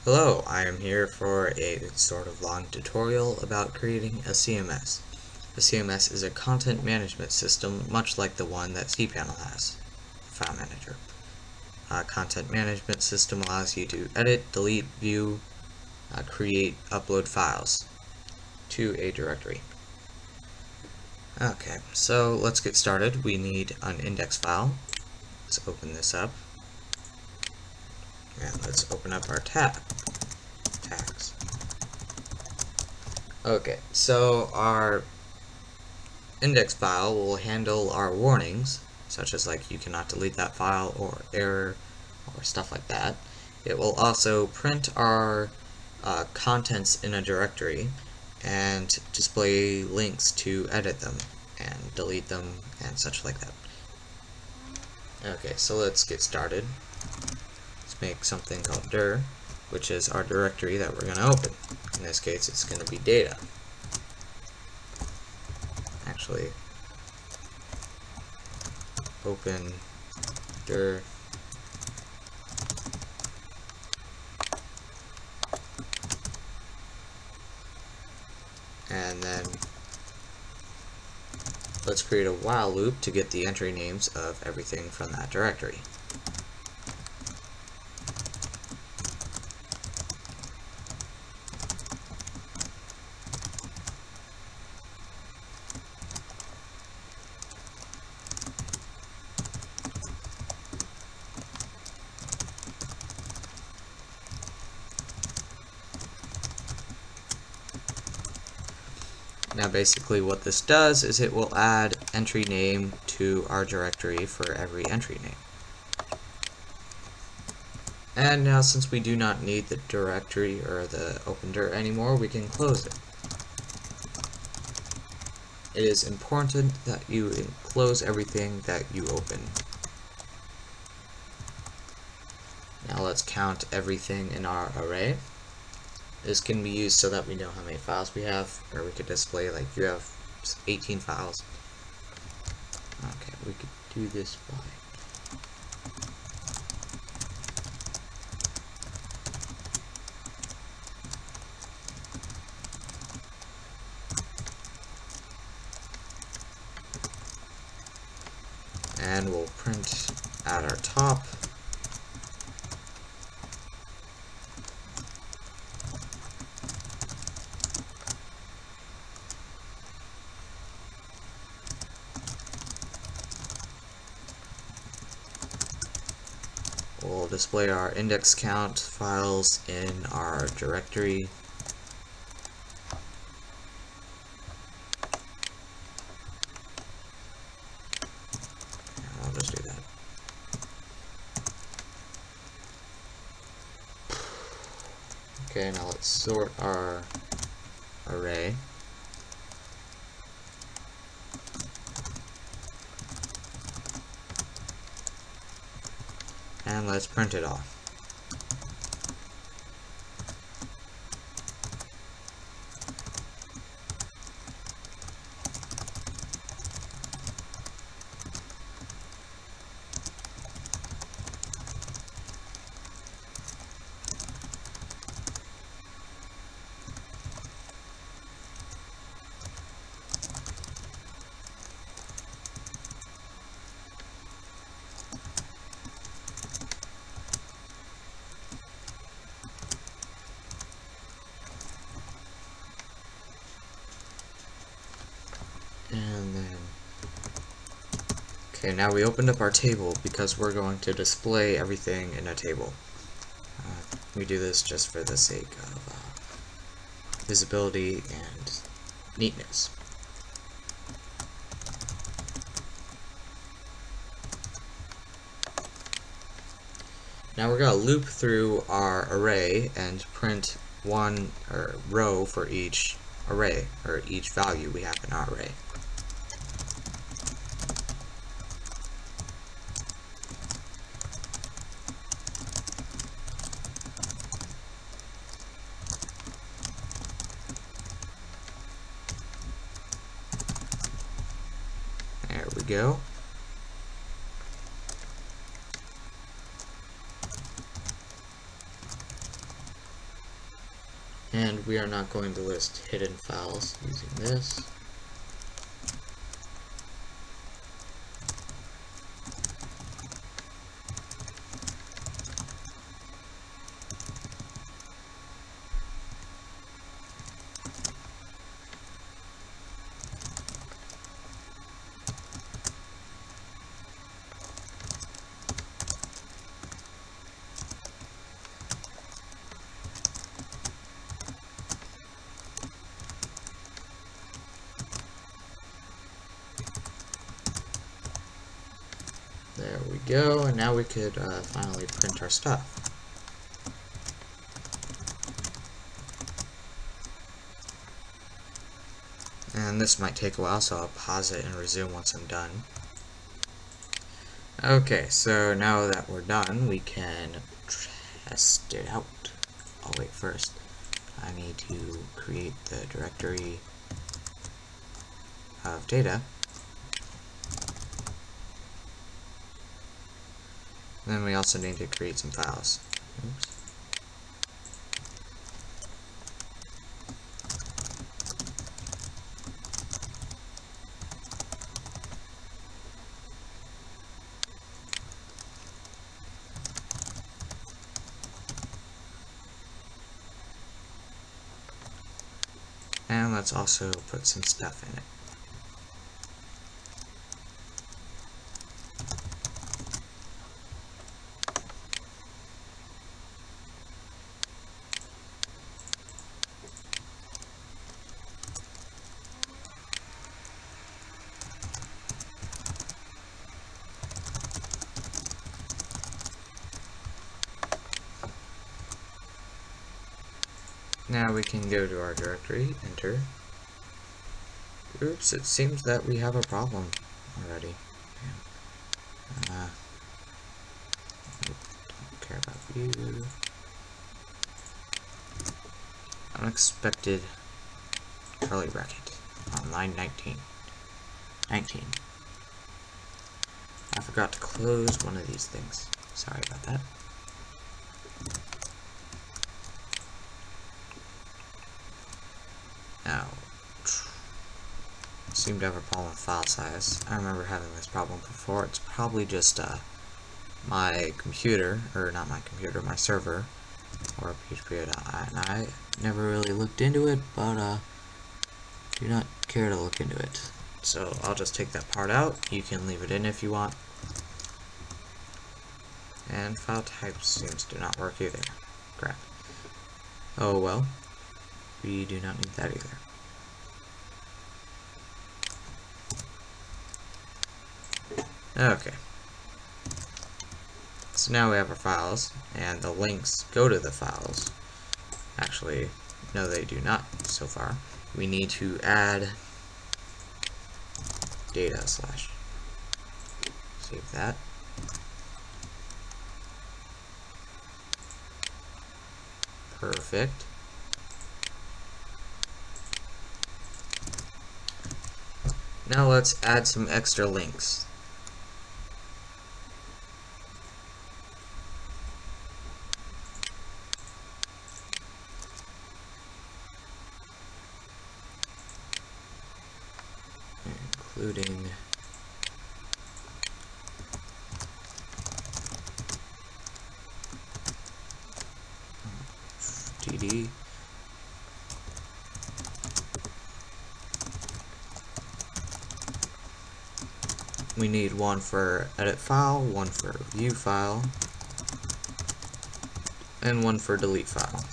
Hello, I am here for a sort of long tutorial about creating a CMS. A CMS is a content management system much like the one that cPanel has, File Manager. A content management system allows you to edit, delete, view, create, upload files to a directory. Okay, so let's get started. We need an index file. Let's open this up. And let's open up our tags. Okay, so our index file will handle our warnings, such as like you cannot delete that file or error or stuff like that. It will also print our contents in a directory and display links to edit them and delete them and such like that. Okay, so let's get started. Let's make something called dir, which is our directory that we're going to open. In this case, it's going to be data. Actually, open dir and then let's create a while loop to get the entry names of everything from that directory. Now basically what this does is it will add entry name to our directory for every entry name. And now since we do not need the directory or the open dir anymore, we can close it. It is important that you close everything that you open. Now let's count everything in our array. This can be used so that we know how many files we have, or we could display like you have 18 files. Okay, we could do this by and we'll print at our top we'll display our index count files in our directory. I'll just do that. Okay, now let's sort our array. And let's print it off. And then, okay, now we opened up our table because we're going to display everything in a table. We do this just for the sake of visibility and neatness. Now we're going to loop through our array and print one row for each array, or each value we have in our array. There we go. And we are not going to list hidden files using this. There we go, and now we could finally print our stuff. And this might take a while, so I'll pause it and resume once I'm done. Okay, so now that we're done, we can test it out. Oh wait, first I need to create the directory of data. And then we also need to create some files. Oops. And let's also put some stuff in it. Now we can go to our directory, enter. Oops, it seems that we have a problem already. Don't care about you. Unexpected curly bracket on line 19. I forgot to close one of these things. Sorry about that. Now, seem to have a problem with file size. I remember having this problem before. It's probably just my computer, or not my computer, my server, or PHP.I, and I never really looked into it, but do not care to look into it. So I'll just take that part out. You can leave it in if you want. And file type seems to not work either. Crap. Oh well. We do not need that either. Okay. So now we have our files, and the links go to the files. Actually, no, they do not so far. We need to add data slash. Save that. Perfect. Now let's add some extra links. Including DD. We need one for edit file, one for view file, and one for delete file.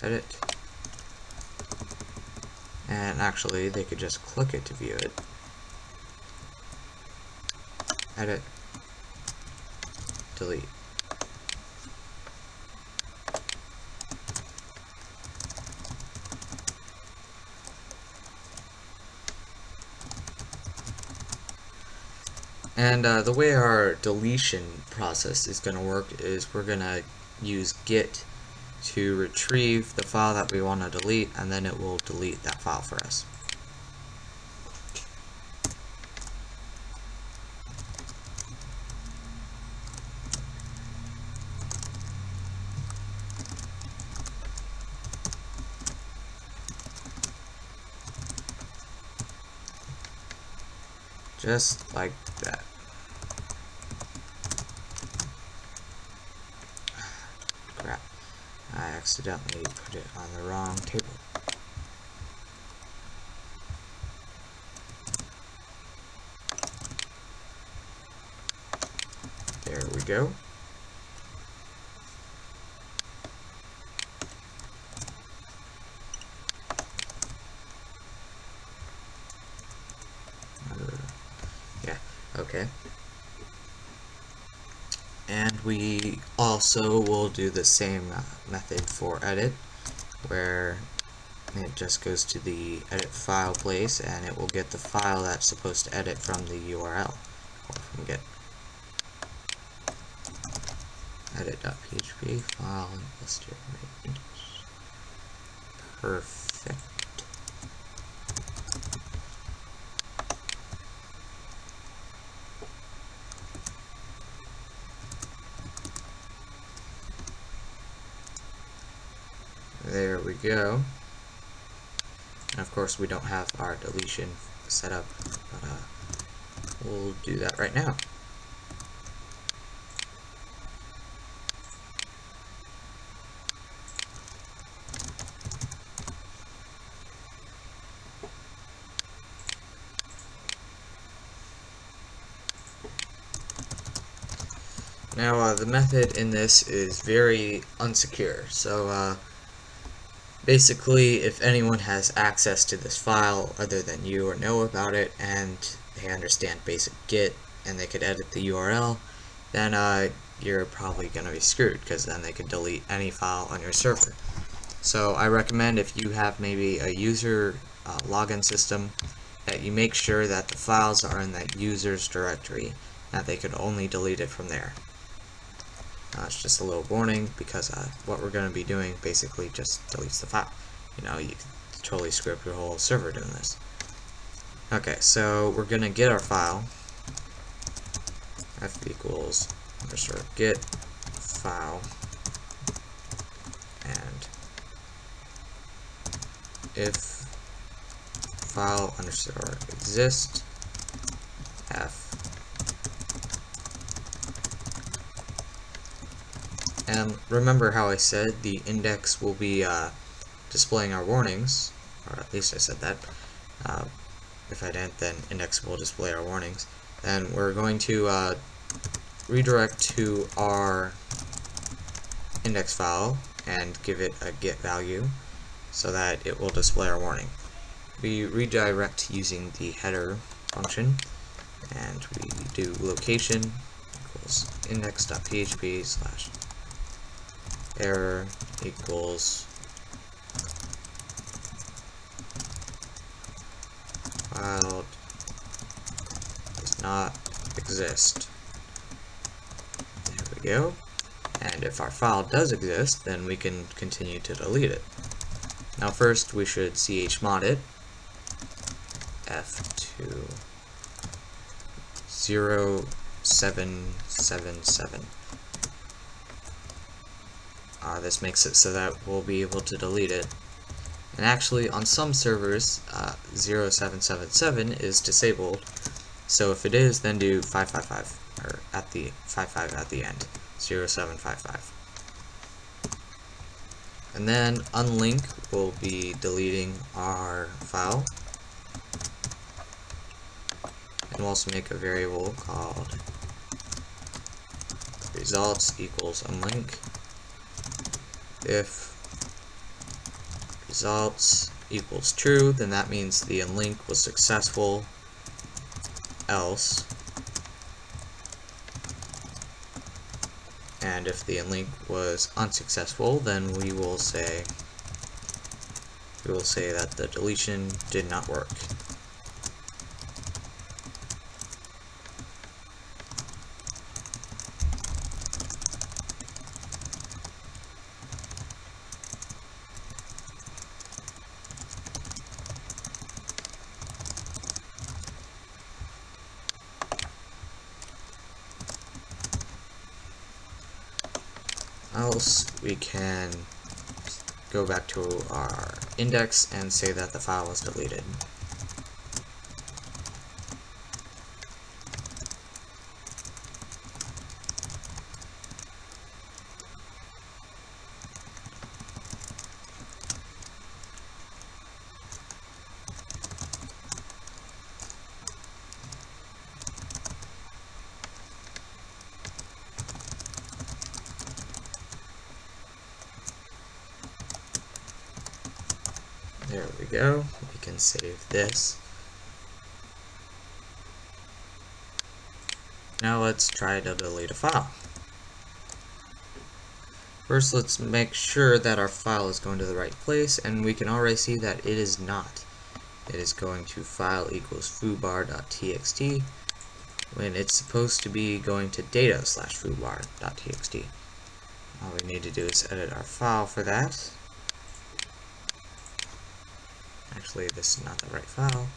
Edit. And actually, they could just click it to view it. Edit. Delete. And the way our deletion process is going to work is we're going to use git to retrieve the file that we want to delete, and then it will delete that file for us. just like that. Crap, I accidentally put it on the wrong table. There we go. Yeah, okay. And we also will do the same method for edit, where it just goes to the edit file place and it will get the file that's supposed to edit from the URL. Or from get edit.php file and listed right. Perfect. There we go. And of course we don't have our deletion set up, but we'll do that right now. Now the method in this is very unsecure, so basically if anyone has access to this file other than you or know about it and they understand basic Git and they could edit the URL, then you're probably going to be screwed, because then they could delete any file on your server. So I recommend, if you have maybe a user login system, that you make sure that the files are in that user's directory, that they could only delete it from there. It's just a little warning, because what we're going to be doing basically just deletes the file. You know, you can totally screw up your whole server doing this. Okay, so we're going to get our file, f equals _ get file, and if file _ exist f. And remember how I said the index will be displaying our warnings, or at least I said that. If I didn't, then index will display our warnings. Then we're going to redirect to our index file and give it a get value so that it will display our warning. We redirect using the header function, and we do location equals index.php / error equals file does not exist. There we go. And if our file does exist, then we can continue to delete it. Now first we should chmod it f2 0777. This makes it so that we'll be able to delete it. And actually, on some servers, 0777 is disabled. So if it is, then do 555, or at the 55 at the end, 0755. And then unlink will be deleting our file. And we'll also make a variable called results equals unlink. If results equals true, then that means the unlink was successful, else. And if the unlink was unsuccessful, then we will say that the deletion did not work. Else we can go back to our index and say that the file was deleted. There we go. We can save this. Now let's try to delete a file. First, let's make sure that our file is going to the right place, and we can already see that it is not. It is going to file equals foobar.txt when it's supposed to be going to data/foobar.txt. All we need to do is edit our file for that. Actually, this is not the right file.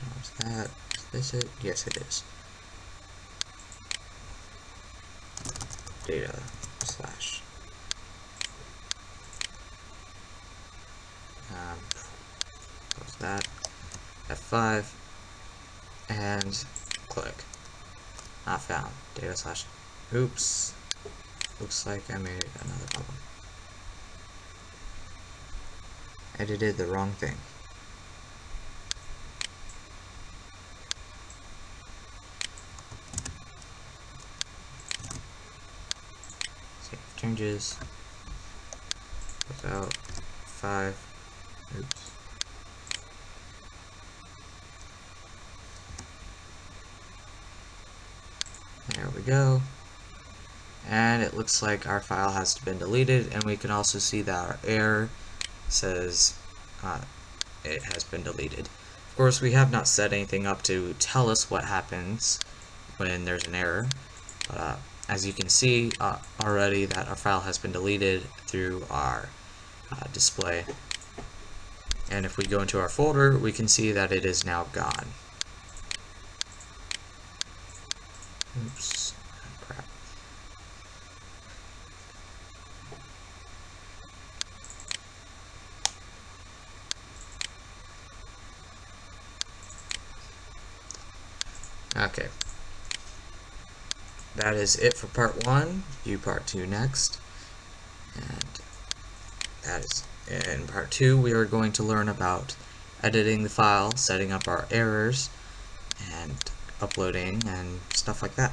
How's that? Is this it? Yes, it is. Data slash close that, F5, and click. Not found. Data slash, oops, looks like I made another problem. Edited the wrong thing. Save changes, close out, 5, oops. There we go. And it looks like our file has been deleted, and we can also see that our error says it has been deleted. Of course, we have not set anything up to tell us what happens when there's an error, but as you can see already that our file has been deleted through our display. And if we go into our folder, we can see that it is now gone. Oops, crap. Okay. That is it for part 1. View part 2 next. And that is in part 2 we are going to learn about editing the file, setting up our errors, and uploading and stuff like that.